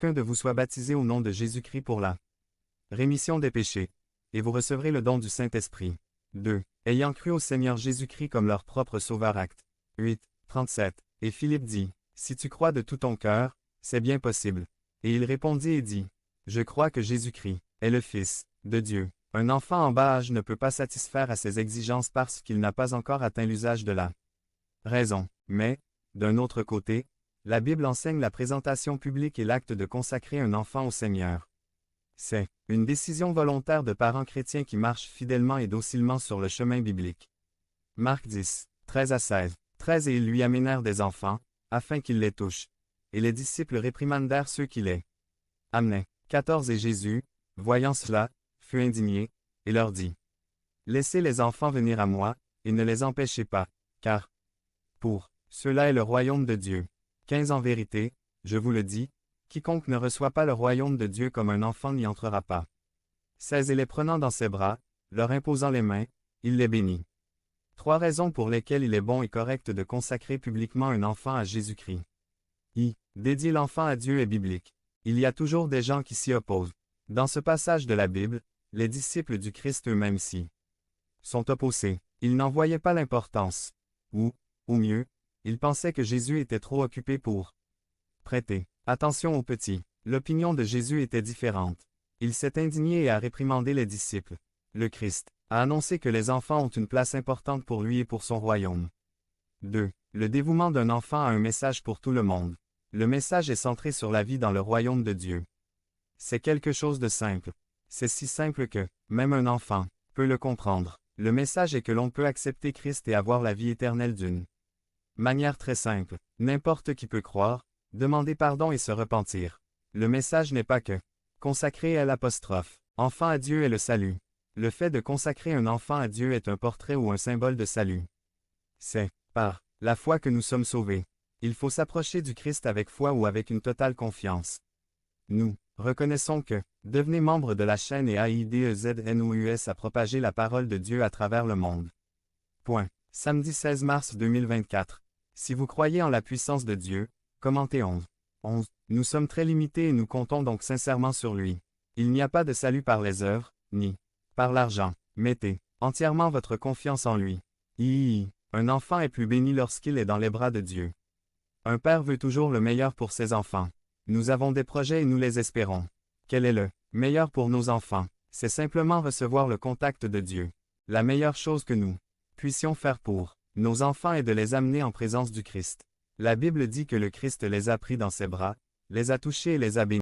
qu'un de vous soit baptisé au nom de Jésus-Christ pour la rémission des péchés, et vous recevrez le don du Saint-Esprit. 2. Ayant cru au Seigneur Jésus-Christ comme leur propre Sauveur. Actes 8, 37. Et Philippe dit, si tu crois de tout ton cœur, c'est bien possible. Et il répondit et dit, je crois que Jésus-Christ est le Fils de Dieu. Un enfant en bas âge ne peut pas satisfaire à ses exigences parce qu'il n'a pas encore atteint l'usage de la raison. Mais, d'un autre côté, la Bible enseigne la présentation publique et l'acte de consacrer un enfant au Seigneur. C'est une décision volontaire de parents chrétiens qui marchent fidèlement et docilement sur le chemin biblique. Marc 10, 13 à 16. 13 Et ils lui amenèrent des enfants, afin qu'il les touche. Et les disciples réprimandèrent ceux qui les amenaient. 14 Et Jésus, voyant cela, fut indigné, et leur dit, laissez les enfants venir à moi, et ne les empêchez pas, car pour ceux-là est le royaume de Dieu. 15 En vérité, je vous le dis, quiconque ne reçoit pas le royaume de Dieu comme un enfant n'y entrera pas. 16 Et les prenant dans ses bras, leur imposant les mains, il les bénit. 3 raisons pour lesquelles il est bon et correct de consacrer publiquement un enfant à Jésus-Christ. Dédier l'enfant à Dieu est biblique. Il y a toujours des gens qui s'y opposent. Dans ce passage de la Bible, les disciples du Christ eux-mêmes s'y sont opposés. Ils n'en voyaient pas l'importance. Ou mieux, ils pensaient que Jésus était trop occupé pour prêter attention aux petits. L'opinion de Jésus était différente. Il s'est indigné et a réprimandé les disciples. Le Christ a annoncé que les enfants ont une place importante pour lui et pour son royaume. 2. Le dévouement d'un enfant a un message pour tout le monde. Le message est centré sur la vie dans le royaume de Dieu. C'est quelque chose de simple. C'est si simple que, même un enfant, peut le comprendre. Le message est que l'on peut accepter Christ et avoir la vie éternelle d'une manière très simple. N'importe qui peut croire, demander pardon et se repentir. Le message n'est pas que consacrer à l'apostrophe. Enfant à Dieu est le salut. Le fait de consacrer un enfant à Dieu est un portrait ou un symbole de salut. C'est par la foi que nous sommes sauvés. Il faut s'approcher du Christ avec foi ou avec une totale confiance. Nous reconnaissons que devenez membre de la chaîne et AIDEZNOUS à propager la parole de Dieu à travers le monde. Samedi 16 mars 2024. Si vous croyez en la puissance de Dieu, commentez 11. Nous sommes très limités et nous comptons donc sincèrement sur lui. Il n'y a pas de salut par les œuvres, ni par l'argent. Mettez entièrement votre confiance en lui. Un enfant est plus béni lorsqu'il est dans les bras de Dieu. Un père veut toujours le meilleur pour ses enfants. Nous avons des projets et nous les espérons. Quel est le meilleur pour nos enfants? C'est simplement recevoir le contact de Dieu. La meilleure chose que nous puissions faire pour nos enfants est de les amener en présence du Christ. La Bible dit que le Christ les a pris dans ses bras, les a touchés et les a bénis.